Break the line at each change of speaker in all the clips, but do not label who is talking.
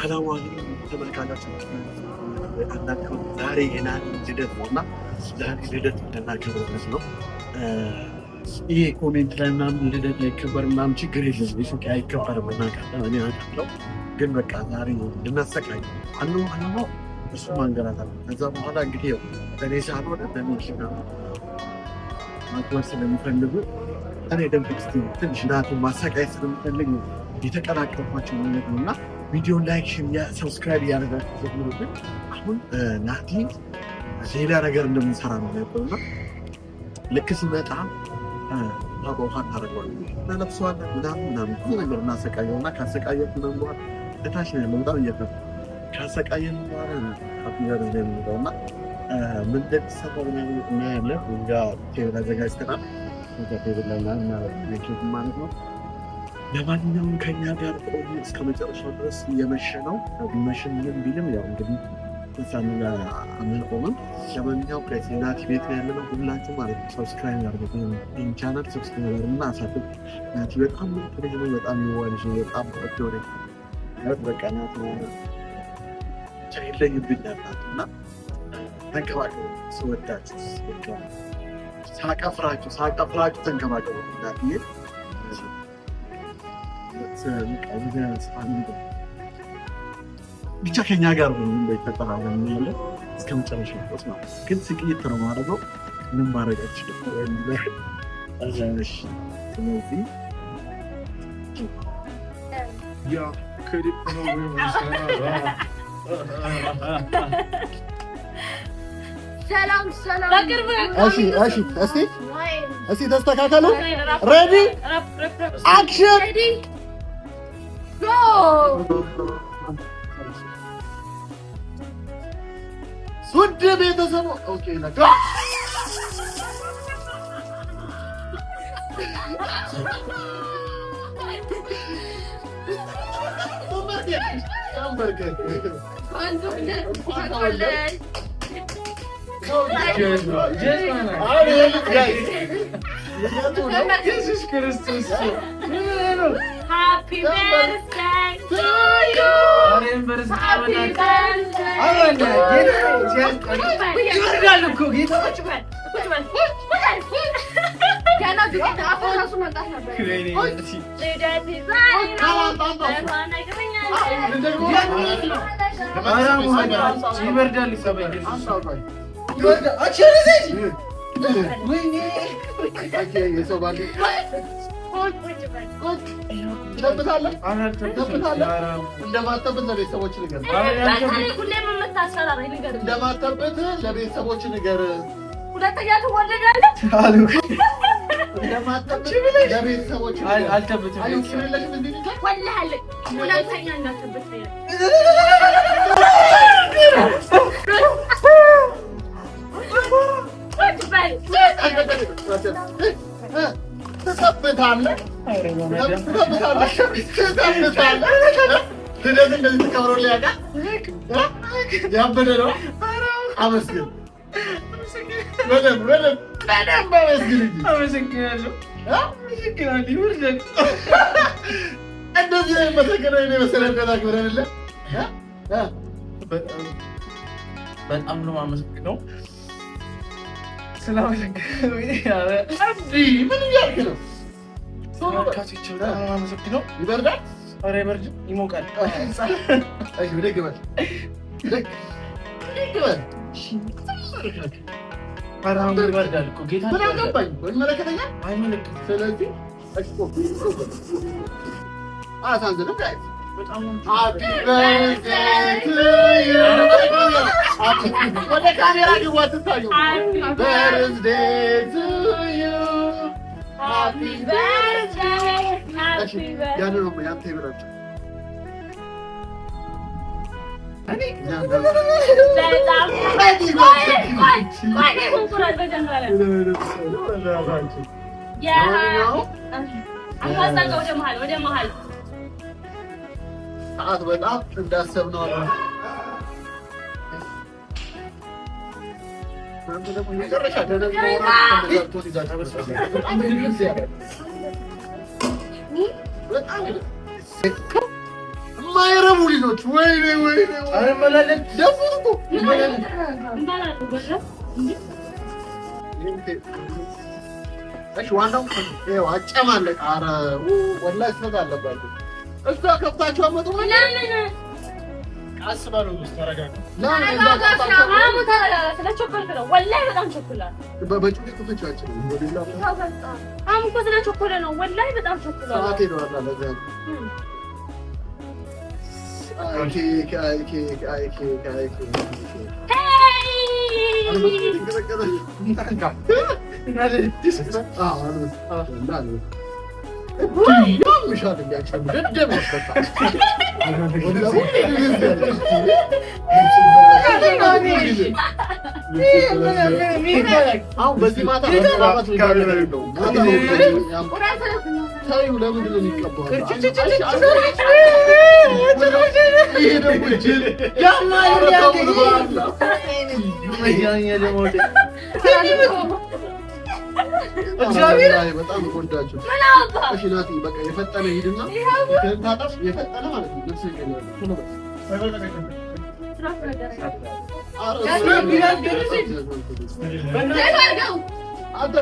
ሰላም አለይኩም ተመልካቾቻችን፣ ዛሬ የናቲ ልደት ነው እና ዛሬ ልደት እንደናከብርበት ነው። ይሄ ኮሜንት ላይ ምናምን ልደት አይከበር ምናምን ችግር የለም፣ ኢትዮጵያ አይከበርም እናውቃለን፣ እኔ አውቃለሁ። ግን በቃ ዛሬ ልናሰቃይ አነው እሱ ማንገራት አለ። ከዛ በኋላ እንግዲህ ያው በእኔ ሳልሆነ በመኪና ማክበር ስለሚፈልጉ እኔ ደግሞ ትንሽ ናቲን ማሰቃየት ስለሚፈልግ የተቀላቀልኳቸው ማለት ነው እና ቪዲዮ ላይክ፣ ሰብስክራይብ እያደረጋችሁ ጀምሩብን። አሁን ናቲ ሌላ ነገር እንደምንሰራ ነው ያለውና ልክ ሲመጣ ውሃ እናደርገዋለን፣ እናለብሰዋለን፣ ምናምን ብዙ ነገር እናሰቃየውና ካሰቃየት ምናምን በኋላ እታች ነው ያለው። በጣም እየፈ ካሰቃየን በኋላ አፍያደ ነው የሚለው እና ምን እንደሚሰራ እናያለን። እኛ ቴብል አዘጋጅተናል። ቴብል ላይ ኬክ ማለት ነው። ለማንኛውም ከኛ ጋር ቆዩ እስከ መጨረሻው ድረስ። እየመሸ ነው። ቢመሽም ምን ቢልም ያው እንግዲህ ሳንላ አንቆምም። ለማንኛውም ናቲ ቤት ነው ያለነው። ሁላችሁ ማለት ነው ሰብስክራይብ ያድርጉ ይህን ቻናል፣ ሰብስክራይብ እና አሳድጉ። ናቲ በጣም ምርጥ ልጅ ነው። በጣም የሚዋልጅ ነው። በጣም ወደ በቃ ናቲ ይለይብኛል እና ተንከባከቡ። ስወዳችሁ ሳቀፍራችሁ ተንከባከቡ። ናቲ ብቻ ከኛ ጋር ይፈጠራለን ያለ እስከ መጨረሻ ድረስ ነው። ግን ስቅይት ነው ማድረገው ምን ማድረጋችን ስለዚህ ያ ክሪፕ ነው
ሰላም።
እስቲ ተስተካከሉ። ሬዲ አክሽን
ጎ።
ውድ ቤተሰቡ ኦኬ ነካ ኢየሱስ ክርስቶስ
ሃፒ በርዝዴይ ቱ ዩ
እንደማተበት ለቤተሰቦች ንገር። ለቤተሰቦች ንገር።
ሁለተኛ ትወለዳለህ አሉ።
እንደማተበት ለቤተሰቦች ንገር። አልተበትም አይልሽም እንዴ?
ወላሂ ሁለተኛ እንዳትበት
ተሰብታለህ። ልደት እንደዚህ ተከብሮልህ ያውቃል? ያበደ ነው። አመስግን፣ በደንብ አመስግን እንጂ። አመሰግናለሁ። እንደዚህ ነው የመሰገነው። እኔ መሰለህ አክብረንልህ
በጣም ነው የማመሰግነው።
ምን እያልክ ነው?
አመሰግነው።
ይበርዳል?
ኧረ አይበርድም፣ ይሞቃል።
ብድግ በል።
ይበርዳል እኮ ጌታ።
ምን አገባኝ? ይመለከተኛል?
አይመለከትም።
ስለዚህ አሳንዝንም ጋይስ Happy birthday to you. ወደ ካሜራ ግቡ አትታዩ። Birthday to you.
Happy birthday.
ያንን ነው ያንተ ይበላችሁ።
ወደ መሀል
ሰዓት በጣም እንዳሰብነው አለ። መጨረሻ ማይረቡ ልጆች ወይኔ
አረ መላለት
ደፉት እኮ እሺ ዋናው ይኸው አጨማለቅ። ኧረ ወላሂ ስህተት አለባችሁ። እዛ ከብታችሁ አመጡ
ቀስ በሉ ተረጋጋ።
ወላሂ በጣም ቸኩላል።
በጩቤ ክፍቻችን
አሁን እኮ ስለቸኮለ ነው። ወላሂ በጣም ቸኩላል።
ሰዓት ሄደዋል። ለዛ ነው በዚህ ማታ ለምንድን ነው የሚቀባው? በጣም ጎዳችሁ። እሺ ናቲ በቃ የፈጠነ ሂድና ታጣፍ የፈጠነ ማለት ነው። ልብስ ይቀየራል።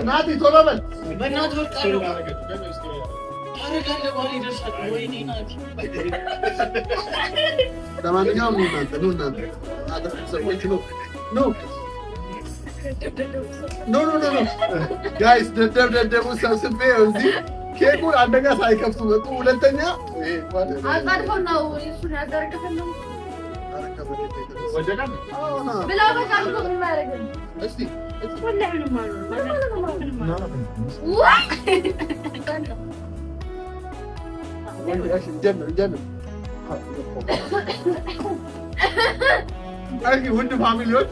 ናቲ ቶሎ በል
በእናትህ ወጣለሁ።
ለማንኛውም እናንተ ሰዎች ነው ጋይስ ደደቡ ሰብስቤ እዚህ ኬኩን አንደኛ ሳይከፍቱ መጡ። ሁለተኛ
ነው እሱን ያደረገው
ውድ ፋሚሊዎች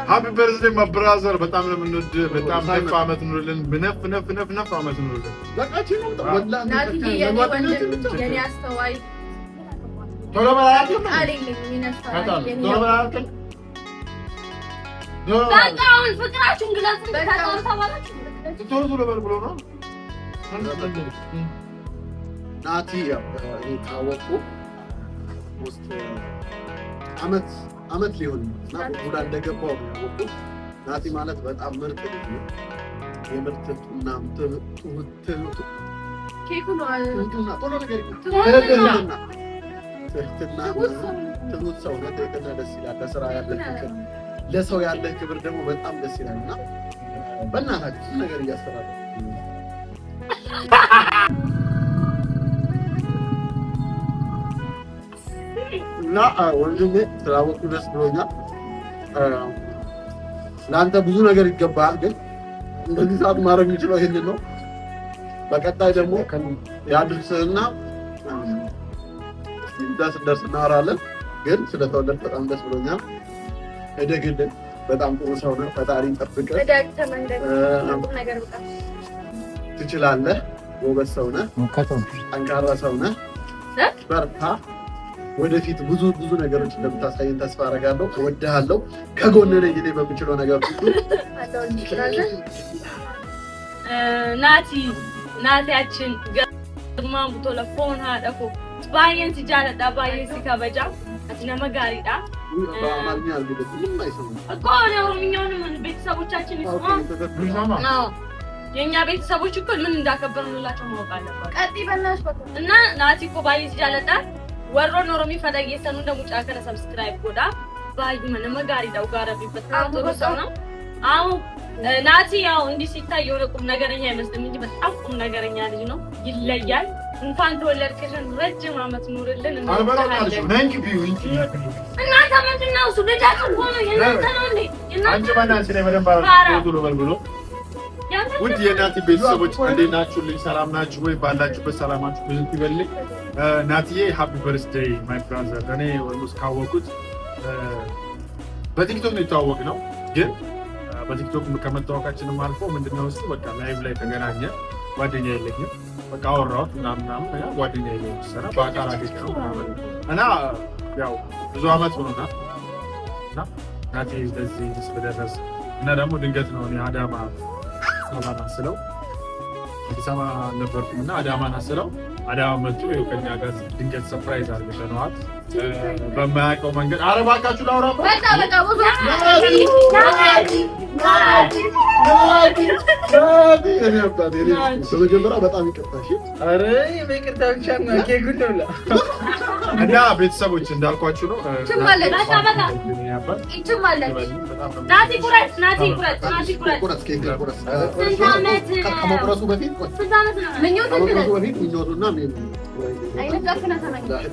ሃፒ በርዝዴይ ማይ ብራዘር። በጣም ነው የምንወድ። በጣም ነፍ አመት ኑርልን። ነፍ አመት ኑርልን።
ፍቅራችሁን ግለጽ
ቶሎ በል ብሎ ነው
ናቲ ካወቁ ውስጥ አመት ሊሆን እና ቡዳ እንደገባው ነው ያወቁት። ናቲ ማለት በጣም ምርጥ ልጅ ነው። የምርጥ ጡናም
ኬኩ ነው
ቶሎ ነገር ትሁት ሰው ነው። ደስ ይላል። ለስራ ያለ ፍቅር፣ ለሰው ያለ ክብር ደግሞ በጣም ደስ ይላል እና በእናታችሁ ነገር እያሰራለ እና ወንድሜ ስላወቁ ደስ ብሎኛል። ለአንተ ብዙ ነገር ይገባል፣ ግን እንደዚህ ሰዓት ማድረግ የሚችለው ይሄንን ነው። በቀጣይ ደግሞ ያድርስህና ደርስ እናወራለን። ግን ስለተወለድክ በጣም ደስ ብሎኛል። እደግልን። በጣም ጥሩ ሰው ነህ። ፈጣሪ ይጠብቅህ። ትችላለህ። ጎበዝ ሰው ነህ። ጠንካራ ሰው ነህ። በርታ። ወደፊት ብዙ ነገሮች እንደምታሳየን ተስፋ አደርጋለሁ። እወድሃለሁ። ከጎን ነኝ እኔ በምችለው ነገር ሁሉ።
ናቲያችን ገርማን ቡቶ ለፎን ሃደኮ ባየን ሲጃለዳ ባየን ሲከበጃ አትነመ ጋሪዳ
በአማርኛ አልገለጽ ምንም አይሰማም
እኮ ነው። ኦሮምኛውንም ቤተሰቦቻችን ይስማ ነው። የኛ ቤተሰቦች እኮ ምን እንዳከበርንላቸው ማወቅ አለባቸው። ቀጥይ በእናትሽ በቃ እና ናቲ እኮ ባየን ሲጃለዳ ወሮ ኖሮሚ ፈዳጊ ሰኑ እንደሙጫ ከረ ሰብስክራይብ ጎዳ ባይ ምንም ጋሪዳው ጋር በጣም ጥሩ ሰው ነው። አሁን ናቲ ያው እንዲህ ሲታይ የሆነ ቁም ነገረኛ አይመስልም እንጂ በጣም ቁም ነገረኛ ልጅ ነው። ይለያል። እንኳን ተወለድክልን ረጅም አመት ኑርልን። እናንተ ምንድን ነው እሱ ልጃችሁ እኮ ነው። የእናንተ ነው እንዴ?
አንቺ በእናትሽ ላይ በደንብ ቶሎ በል ብሎ። ውድ የናቲ ቤተሰቦች እንዴት ናችሁ? ልጅ ሰላም ናችሁ ወይ? ባላችሁበት ሰላማችሁ ብዙ ይበልኝ። ናቲዬ ሃፒ በርዝዴይ ማይ ብራዘር። እኔ ወንዱስ ካወቁት በቲክቶክ ነው የተዋወቅነው፣ ግን በቲክቶክ ከመታወቃችንም አልፎ ምንድነው እሱ በቃ ላይቭ ላይ ተገናኘ። ጓደኛ የለኝም በቃ አወራሁት ምናምን ጓደኛ የለኝም ሰራ በአካል አገኘው እና ያው ብዙ አመት ሆኖናል እና ናቲ እንደዚህ በደረስ እና ደግሞ ድንገት ነው እኔ አዳማ ሰላማ ስለው አዲስ አበባ ነበርኩም እና አዳማን አስለው አዳማ መጡ። ከኛ ጋር ድንገት ሰርፕራይዝ አድርገናል በማያውቀው መንገድ። ኧረ እባካችሁ ላውራ
በመጀመሪያ በጣም ይቅርታ
እና ቤተሰቦች እንዳልኳችሁ ነው።
ከመቁረሱ በፊት ምኞቱና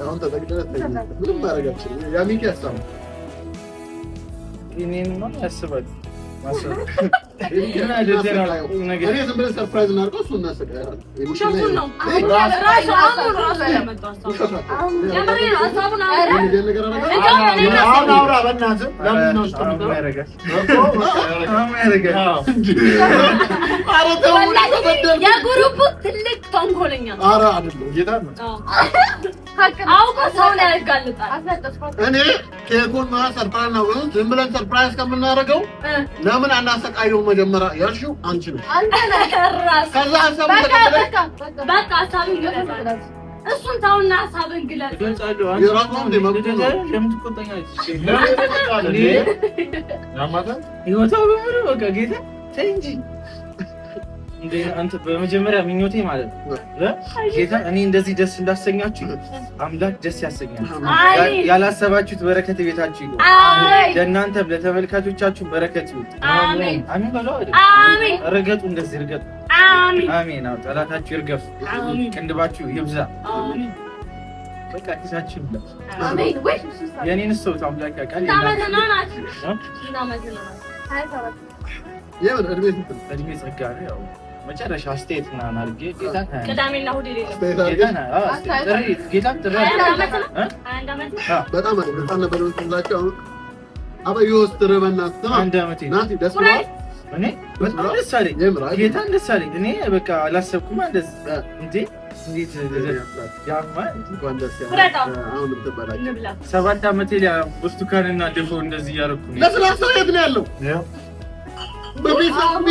አሁን ምንም ማድረጋችን ያሚኪ ያሳሙ
ያስባል
ዝም ብለን ሰርፕራይዝ እናድርገው። እሱ እናስቀያለን።
የግሩፑ ትልቅ ተንኮለኛ አውቆ ሰውን ያጋልጣል።
እኔ ኬኩን ሰርፕራይዝ ነው ዝም ብለን ሰርፕራይዝ ከምናደርገው ለምን አናሰቃየው? መጀመሪያ ያልሽው አንቺ ነው። ከዛ ሀሳቡን ተቀበለሽ።
በቃ ሀሳብን ግለጽ። እሱን ተውና ሀሳብን ግለጽ።
አንተ በመጀመሪያ ምኞቴ ማለት ነው ጌታ እኔ እንደዚህ ደስ እንዳሰኛችሁ አምላክ ደስ ያሰኛል። ያላሰባችሁት በረከት ቤታችሁ ይሁን። ለእናንተም ለተመልካቾቻችሁ በረከት ይሁን። አሜን አሜን በሉ።
አሜን
ረገጡ፣ እንደዚህ ረገጡ።
አሜን
አሜን። አዎ ጠላታችሁ ይርገፍ፣ ቅንድባችሁ ይብዛ። አሜን። በቃ ኪሳችሁ ይብዛ። አሜን። ወይ የኔን ሰው አምላክ ያውቃል። እድሜ ጸጋ ነው። ያው መጨረሻ አስተያየት ምናምን አድርጌ ጌታን
ቅዳሜና እሑድ
ጌታን ጥሪ
በጣም በጣም ነበር ወጥላችሁ። አሁን አበዮስ ተረበናት
አንድ አመት
ናቲ ደስ ብሎኝ
እኔ በጣም ደስ አለኝ። ጌታን ደስ አለኝ። እኔ በቃ አላሰብኩም እንደዚህ እንዴ እንዴት ያማ እንኳን ደስ ያለ አሁን ተባላችሁ 7 አመቴ ላይ ብርቱካንና ድፎ እንደዚህ ያረኩ ነው።
ለስላሳ የት ነው ያለው? በቤተሰብ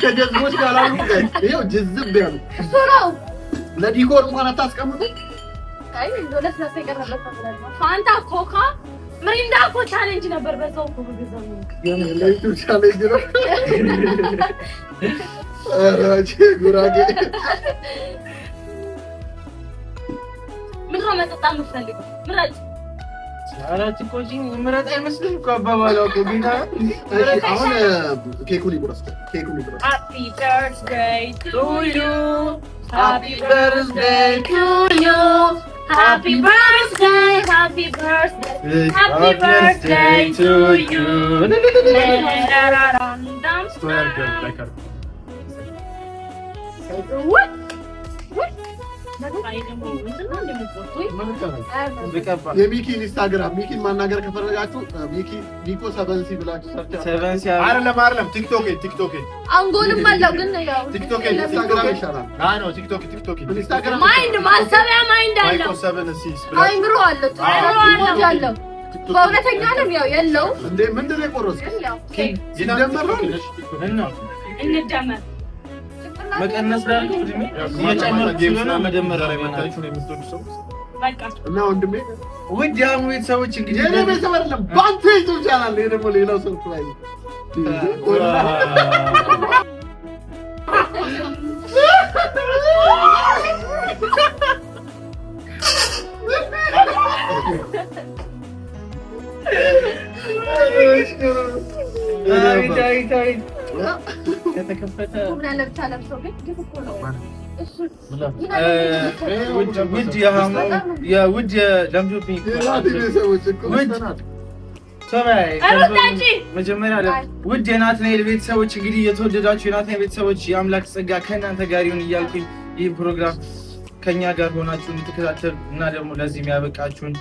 ከጀዝቦች ጋር አሉ። ይኸው ጅዝብ ያሉ ለዲኮር እንኳን አታስቀምጡ።
ፋንታ፣ ኮካ፣ ምሪንዳ እኮ ቻሌንጅ ነበር። በዛው እኮ በገዛው
የዩቲዩብ ቻሌንጅ ነው። አራጂ ጉራጌ
ምን ነው መጠጣ የምትፈልገው? ምረጥ።
አራት ኮጂን ምረጥ አይመስልም እኮ አባባለው እኮ ጌታ።
አሁን ኬኩን ይቆረስ።
Happy birthday to you.
Happy birthday
to you. Happy birthday, happy birthday. Happy birthday to you.
የሚኪ ኢንስታግራም ሚኪን ማናገር ከፈለጋችሁ ሚኮ ሰበንሲ ብላችሁ ሰርች
አይደለም ቲክቶክ
አንጎልም አለው ግን ያው
ቲክቶክ ኢንስታግራም ይሻላል።
ነው ቲክቶክ
ኢንስታግራም
ማይንድ ማሰቢያ ማይንድ አለው። አይምሮ አለው አለው። በእውነተኛ ዓለም ያው የለው
እንዴ ምንድን ነው የቆረስኩት? ይደመር ነው
እንደመር
መቀነስ ላይ እድሜ እየጨመረ መደመር ላይ መታችሁ ነው የምትወዱ ሰው
በቃ
እና ወንድሜ
ውድ ያሙ ቤተሰቦች እንግዲህ
የኔ ቤተሰብ አይደለም ባንተ ዩቲዩብ ቻናል ላይ ደግሞ ሌላው ሰርፕራይዝ
ከተከፈተ ውድ ለምዶብኝ መጀመሪያ ውድ የናትናኤል ቤተሰቦች እንግዲህ የተወደዳችሁ የናትናኤል ቤተሰቦች የአምላክ ጸጋ ከእናንተ ጋር ይሁን እያልኩኝ ይህ ፕሮግራም ከኛ ጋር ሆናችሁ እንድትከታተሉ እና ደግሞ ለዚህ የሚያበቃችሁን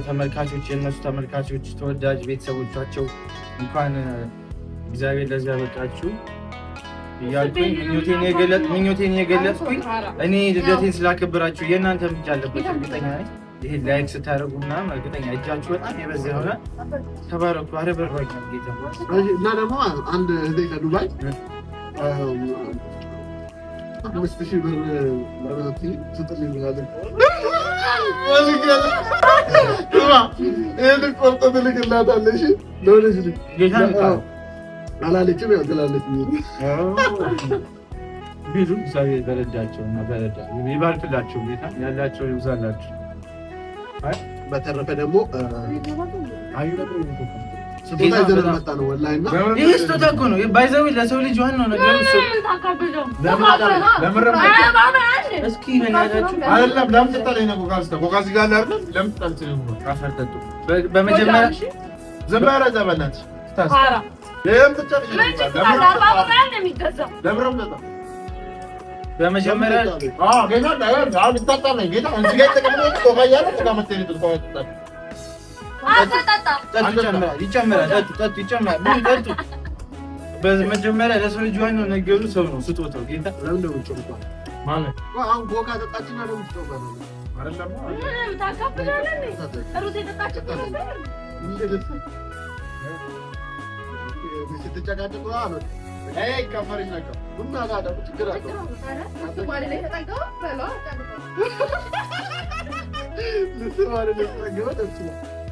ተመልካቾች የእነሱ ተመልካቾች ተወዳጅ ቤተሰቦቻቸው እንኳን እግዚአብሔር ለዚህ ያበቃችሁ እያልኩኝ ምኞቴን የገለጽኩኝ እኔ ልደቴን ስላከበራችሁ የእናንተ ብቻ አለበት እርግጠኛ ነኝ። ይሄ ላይክ ስታደርጉና እርግጠኛ እጃችሁ በጣም የበዛ ሆነ። ተባረኩ። አረበርባኝ ጌታ
እና ደግሞ አንድ እህቴ ከዱባይ 5,000 ብር ለራቲ ትጥልኝ ማለት ይሄን ቆርጦ ትልክላታለሽ ለወለሽ አላለችም ያው ትላለች
ቢሉ ሳይ ደረጃቸው እና ደረጃ ይባርክላቸው ጌታ ያላቸው ይብዛላችሁ።
በተረፈ ደግሞ ስጦታ ይዘን መጣ ነው ወላሂና
ይሄ ስጦታ እኮ ነው ባይዘው ለሰው ልጅ ዋናው ነገር እሱ እስኪ በእናታችሁ
አይደለም ለምን ተጣለኝ ነው ኮካስ ጋር አይደል ለምን ተጣልተኝ ነው ካፈርተቱ
በመጀመሪያ
ዘባራ ዘበናት
ታራ
ለምን ተጣለኝ
በመጀመሪያ
ጌታ አሁን ይታጣለኝ ጌታ እንጂ ጋር ተቀምጦ ኮካያለ ተቀምጠኝ ተቆጣ ይጨምራል። በመጀመሪያ ለሰው ልጅ ዋናው ነገሩ ሰው ነው ስጦታው ጌታ
ለምን ነው ጮርቷ ማለት አሁን ኮካ ተጣጣችና ነው ጮርቷ
አይደለም
ታካፍላለህ ሩት የጠጣችው
ስትጨቃጨቁ ነው ከፈረኝ ነገር ቡና ጋር ደግሞ ችግር አለው እሱ ማለት ላይ ተጠጋው በለው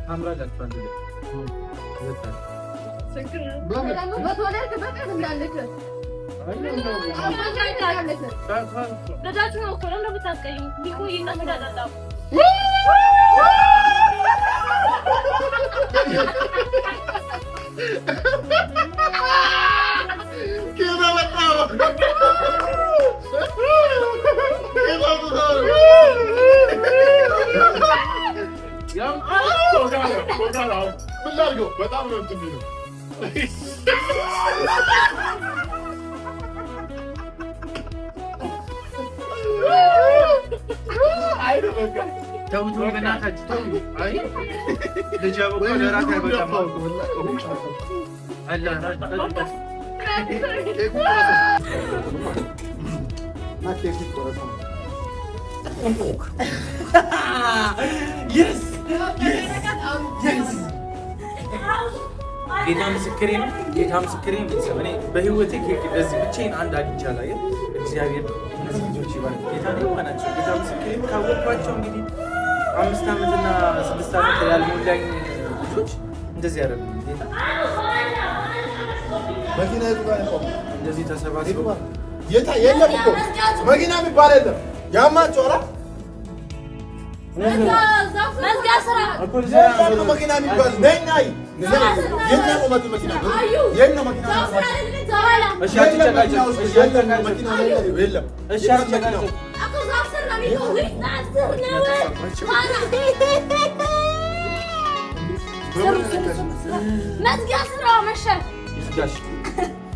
አምራዳት ባንድ
በጣም ነው እንትን ነው
ተውቱ በእናታችሁ ተው። አይ ልጅ አበቆ ለራት አይበቃም አላ ጌታ ምስክሬ ነው። ጌታ ምስክሬ ነው። እኔ በህይወቴ ኬክ እንደዚህ ብቻዬን አንድ አግኝቼ አላየም። እግዚአብሔር እነዚህ ልጆች ይባርክ። ጌታ ነው ማናቸው። ጌታ ምስክሬ ካወቅኳቸው እንግዲህ 5 ዓመትና 6 ዓመት ያልሞላኝ ልጆች እንደዚህ ያደረጉ ጌታ
መኪና ይባል ነው
እንደዚህ ተሰባስበው
ጌታ የለም እኮ መኪና የሚባል የለም ያማቸው አራ
መዝጋ ስራ
መኪና የሚባል ነኝ የኛ ቆመት መኪና የኛ መኪና
እሺ አትጨቃጨቁ። እሺ
መኪና የለም
እሺ አትጨቃጨቁ።
መዝጋ ስራ መሸ
ይስጋሽ።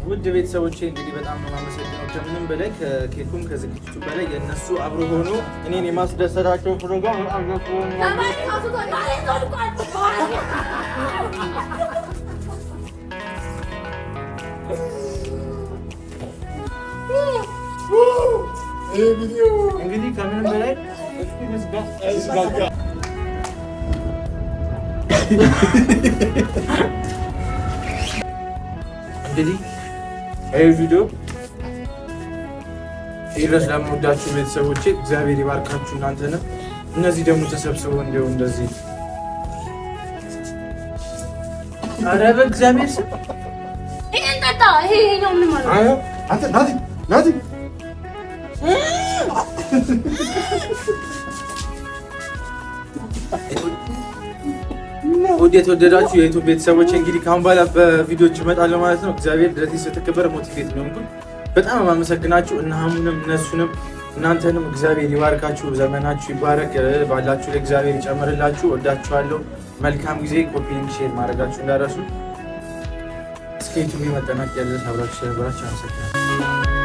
ውድ ቤተሰቦቼ እንግዲህ በጣም ነው የማመሰግነው። ከምንም በላይ ከኬኩም ከዝግጅቱ በላይ የእነሱ አብሮ ሆኖ እኔን የማስደሰታቸው ፕሮግራም በጣም ደስ ብሎኛል። እንግዲህ ከምንም በላይ እንግዲህ ይህ ቪዲዮ ይድረስ ለምወዳችሁ ቤተሰቦቼ እግዚአብሔር ይባርካችሁ እናንተንም። እነዚህ ደግሞ ተሰብስበው እንዲሁ እንደዚህ ኧረ በእግዚአብሔር ስም
ይሄን ጠጣ። ይሄ ነው ምን ማለት
አዎ አንተ ናቲ
ውድ የተወደዳችሁ የዩቱብ ቤተሰቦች እንግዲህ ካሁን በኋላ በቪዲዮዎች እመጣለሁ ማለት ነው። እግዚአብሔር ድረስ ስለተከበረ ሞቲቬት ነው እንግዲህ በጣም የማመሰግናችሁ እና ሀሙንም እነሱንም እናንተንም እግዚአብሔር ይባርካችሁ፣ ዘመናችሁ ይባረክ፣ ባላችሁ ለእግዚአብሔር ይጨምርላችሁ። ወዳችኋለሁ። መልካም ጊዜ። ኮፒ ሊንክ ሼር ማድረጋችሁ እንዳረሱ። እስከ ዩቱብ መጠናቀቅ ያለ አብራችሁ ስለነበራችሁ አመሰግናለሁ።